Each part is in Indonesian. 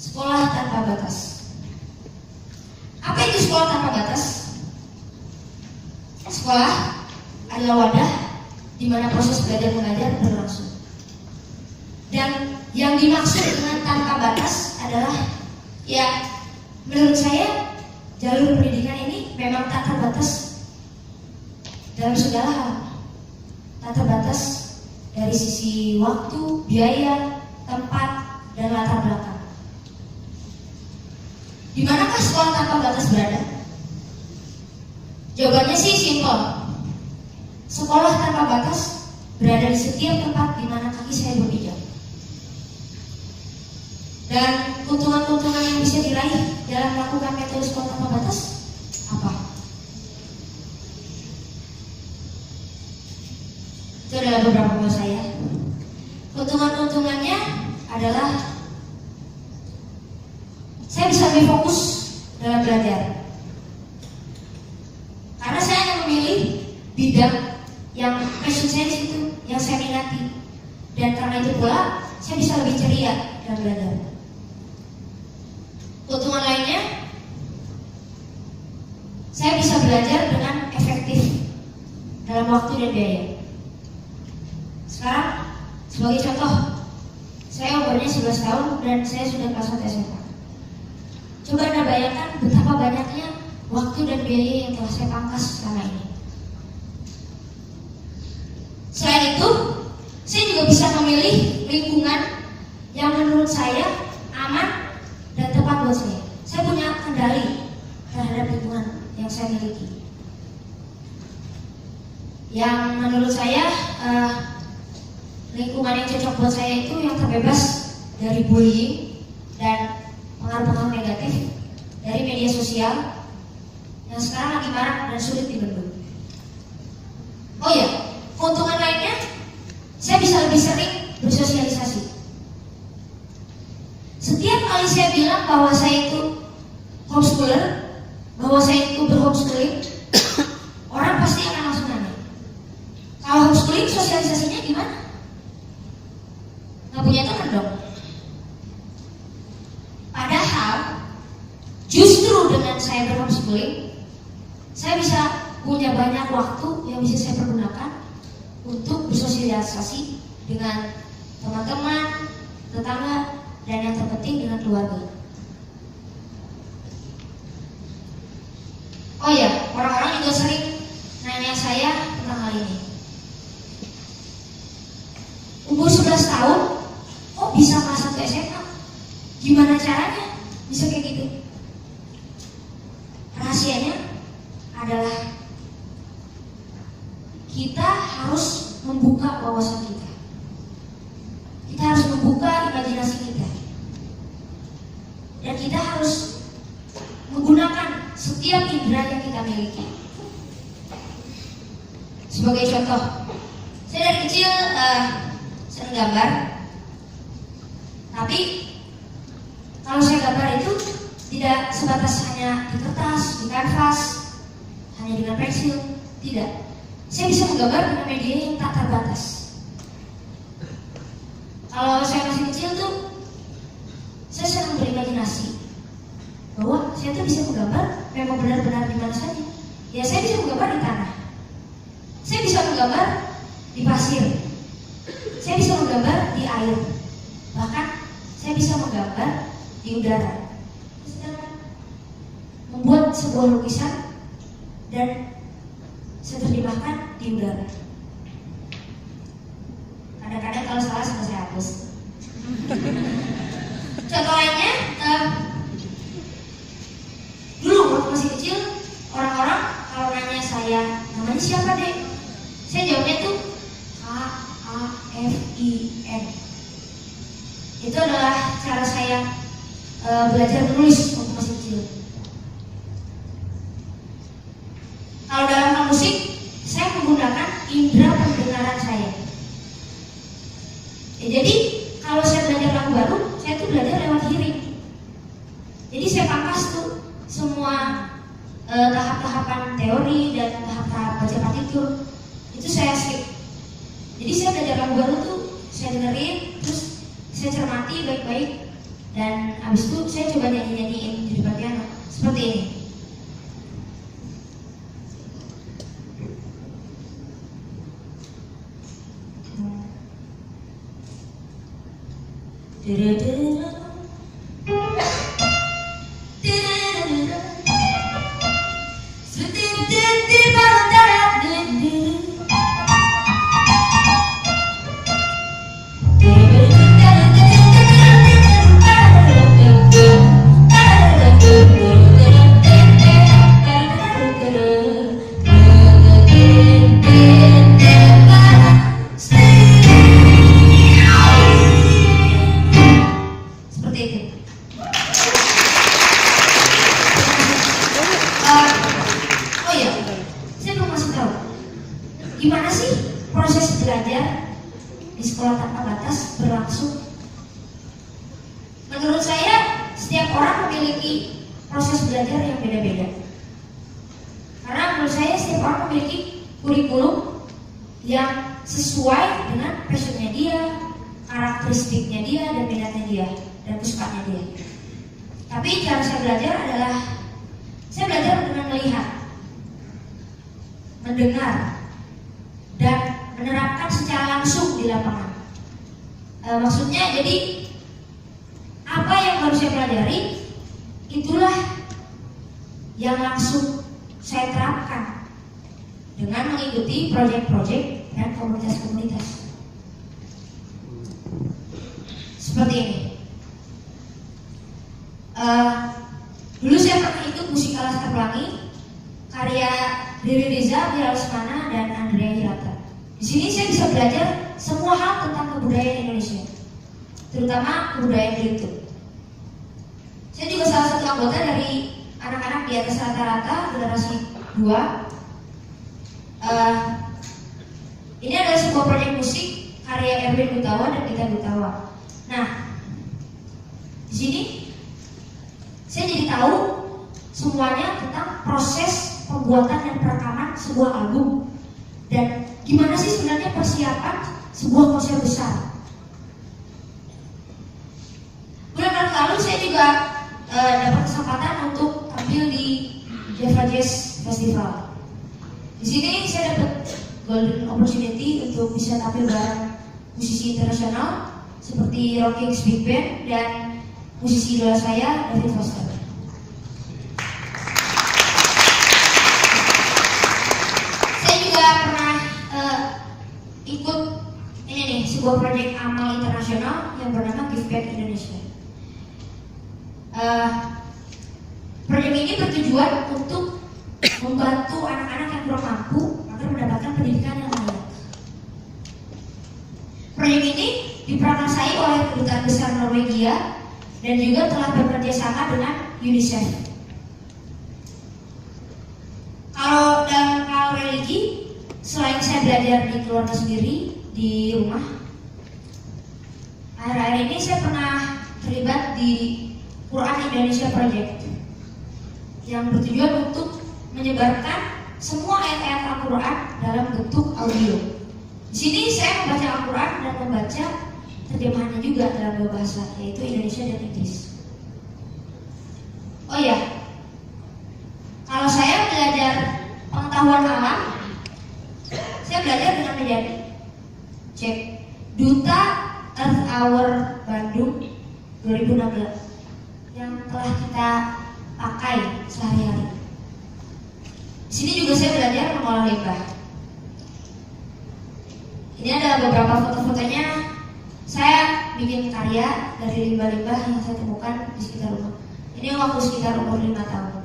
Sekolah tanpa batas. Apa itu sekolah tanpa batas? Sekolah adalah wadah di mana proses belajar mengajar berlangsung. Dan yang dimaksud dengan tanpa batas adalah, ya, menurut saya jalur pendidikan ini memang tak terbatas dalam segala hal. Tak terbatas dari sisi waktu, biaya, tempat, dan latar belakang. Di manakah sekolah tanpa batas berada? Jawabannya sih simpel. Sekolah tanpa batas berada di setiap tempat di mana kaki saya berpijak. Dan keuntungan-keuntungan yang bisa diraih dalam melakukan metode sekolah tanpa batas apa? Itu adalah beberapa menurut saya. Keuntungan-keuntungannya adalah saya bisa lebih fokus dalam belajar. Karena saya hanya memilih bidang yang passion saya di situ, yang saya minati. Dan karena itu pula saya bisa lebih ceria dalam belajar. Keuntungan lainnya, saya bisa belajar dengan efektif dalam waktu dan biaya. Sekarang sebagai contoh, saya umurnya 11 tahun dan saya sudah kelas 1 SMA. Coba Anda bayangkan betapa banyaknya waktu dan biaya yang telah saya pangkas selama ini. Selain itu, saya juga bisa memilih lingkungan yang menurut saya aman dan tepat buat saya. Saya punya kendali terhadap lingkungan yang saya miliki. Yang menurut saya lingkungan yang cocok buat saya itu yang terbebas dari bullying dan pengaruh-pengaruh negatif dari media sosial yang sekarang lagi marak dan sulit dibendung. Oh ya, keuntungan lainnya, saya bisa lebih sering bersosialisasi. Setiap kali saya bilang bahwa saya itu homeschooler, bahwa saya itu berhomeschooling, orang pasti akan langsung nanya, kalau homeschooling sosialisasinya gimana? Nggak punya teman dong. Padahal justru dengan saya berhomeschooling, saya bisa punya banyak waktu yang bisa saya pergunakan untuk bersosialisasi dengan teman-teman, tetangga, dan yang terpenting dengan keluarga. Oh ya, orang-orang juga sering nanya saya tentang hal ini. Umur 11 tahun, kok bisa kelas 1 SMA? Gimana caranya bisa kayak gitu? Rahasianya adalah kita harus membuka wawasan kita. Kita harus membuka imajinasi kita. Dan kita harus menggunakan setiap indera yang kita miliki. Sebagai contoh, saya dari kecil senang gambar. Tapi kalau saya gambar itu tidak sebatas hanya di kertas, di kanvas, hanya dengan pensil, tidak. Saya bisa menggambar dengan media yang tak terbatas. Kalau saya masih kecil tuh, saya senang berimajinasi bahwa saya tuh bisa menggambar memang benar-benar di mana saja. Ya, saya bisa menggambar di tanah, saya bisa menggambar di pasir, saya bisa menggambar di air, bahkan saya bisa menggambar di udara. Membuat sebuah lukisan dan saya terjemahkan di udara. Kadang-kadang kalau salah suka saya hapus. Contoh lainnya, dulu waktu masih kecil, orang-orang kalau nanya saya, namanya siapa dek? Saya jawabnya tuh Afin. Itu adalah cara saya belajar menulis waktu masih kecil. Kalau dalam hal musik, saya menggunakan indera pendengaran saya. Ya, jadi kalau saya belajar lagu baru, saya tuh belajar lewat hearing. Jadi saya pangkas tuh semua tahap-tahapan teori dan tahap-tahap baca partitur. Itu saya skip. Jadi saya belajar lagu baru tuh saya dengerin, terus saya cermati baik-baik Dan habis itu saya coba nyanyiin di depan piano seperti ini. Gimana sih proses belajar di sekolah tanpa batas berlangsung? Menurut saya, setiap orang memiliki proses belajar yang beda-beda. Karena menurut saya setiap orang memiliki kurikulum yang sesuai dengan passionnya dia, karakteristiknya dia, dan minatnya dia, dan kesukaannya dia. Tapi cara saya belajar adalah saya belajar dengan melihat, mendengar, dan menerapkan secara langsung di lapangan. Maksudnya jadi apa yang harus saya pelajari itulah yang langsung saya terapkan dengan mengikuti proyek-proyek dan komunitas-komunitas seperti ini. Dulu saya pernah ikut Musika Laskar Pelangi karya Riri Riza, Vira Lesmana, dan Andrea Hirata. Di sini saya bisa belajar semua hal tentang kebudayaan Indonesia, terutama kebudayaan Belitung. Saya juga salah satu anggota dari anak-anak di atas rata-rata generasi 2. Ini adalah sebuah proyek musik karya Erwin Gutawa dan Gita Gutawa. Nah, di sini saya jadi tahu semuanya tentang proses pembuatan dan perekaman sebuah album dan gimana sih sebenarnya persiapan sebuah konser besar. Bulan Maret lalu saya juga dapat kesempatan untuk tampil di Java Jazz Festival. Di sini saya dapat golden opportunity untuk bisa tampil bareng musisi internasional seperti Rock Kings Big Band dan musisi idola saya David Foster. Pernah ikut ini nih sebuah proyek amal internasional yang bernama Give Back Indonesia. Proyek ini bertujuan untuk membantu anak-anak yang kurang mampu agar mendapatkan pendidikan yang layak. Proyek ini diprakarsai oleh Kedutaan Besar Norwegia dan juga telah bekerja sama dengan UNICEF. Kalau dalam hal religi, selain saya belajar di keluarga sendiri, di rumah, akhir-akhir ini saya pernah terlibat di Quran Indonesia Project yang bertujuan untuk menyebarkan semua ayat-ayat Al-Quran dalam bentuk audio. Di sini saya membaca Al-Quran dan membaca terjemahannya juga dalam dua bahasa, yaitu Indonesia dan Inggris. Oh ya, kalau saya belajar pengetahuan alam, saya belajar dengan menjadi cek Duta Earth Hour Bandung 2016 yang telah kita pakai sehari-hari. Di sini juga saya belajar mengolah limbah. Ini adalah beberapa foto-fotonya. Saya bikin karya dari limbah-limbah yang saya temukan di sekitar rumah. Ini waktu sekitar umur 5 tahun.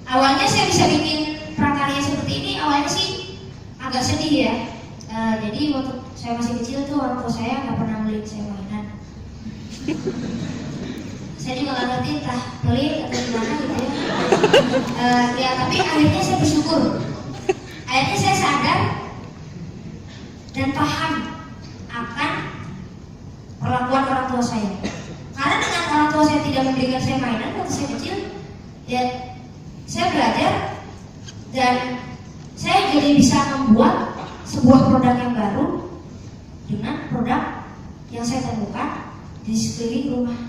Awalnya saya bisa bikin prakarya seperti ini, awalnya sih agak sedih ya. Jadi waktu saya masih kecil tuh orang tua saya nggak pernah beliin saya mainan. Saya juga nggak ngerti entah pelit atau gimana gitu ya. Ya tapi akhirnya saya bersyukur. Akhirnya saya sadar dan paham akan perlakuan orang tua saya. Karena dengan orang tua saya tidak memberikan saya mainan waktu saya kecil, ya saya belajar dan saya jadi bisa membuat sebuah produk yang baru dengan produk yang saya temukan di sekeliling rumah.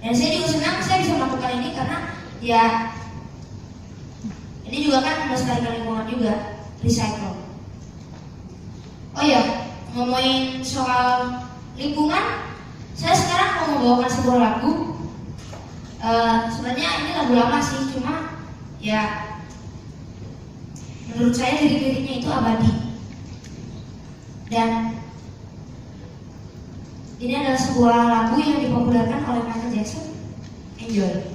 Dan saya juga senang saya bisa melakukan ini karena ya ini juga kan melestarikan lingkungan juga, recycle. Oh ya, ngomongin soal lingkungan, saya sekarang mau membawakan sebuah lagu. Sebenarnya ini lagu lama sih, cuma ya menurut saya lirik-liriknya itu abadi. Dan ini adalah sebuah lagu yang dipopulerkan oleh Michael Jackson. Enjoy.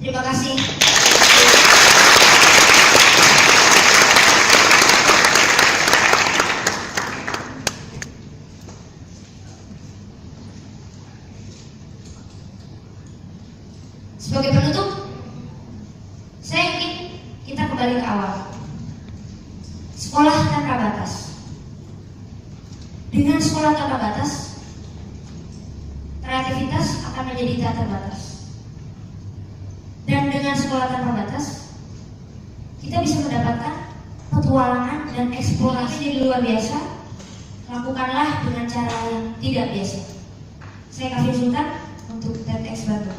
Terima kasih. Sebagai penutup, saya ingin kita kembali ke awal. Sekolah tanpa batas. Dengan sekolah tanpa batas, kreativitas akan menjadi tak terbatas. Dan dengan sekolah tanpa batas, kita bisa mendapatkan petualangan dan eksplorasi yang luar biasa. Lakukanlah dengan cara yang tidak biasa. Saya Kavin Sultan untuk TEDx Bandung.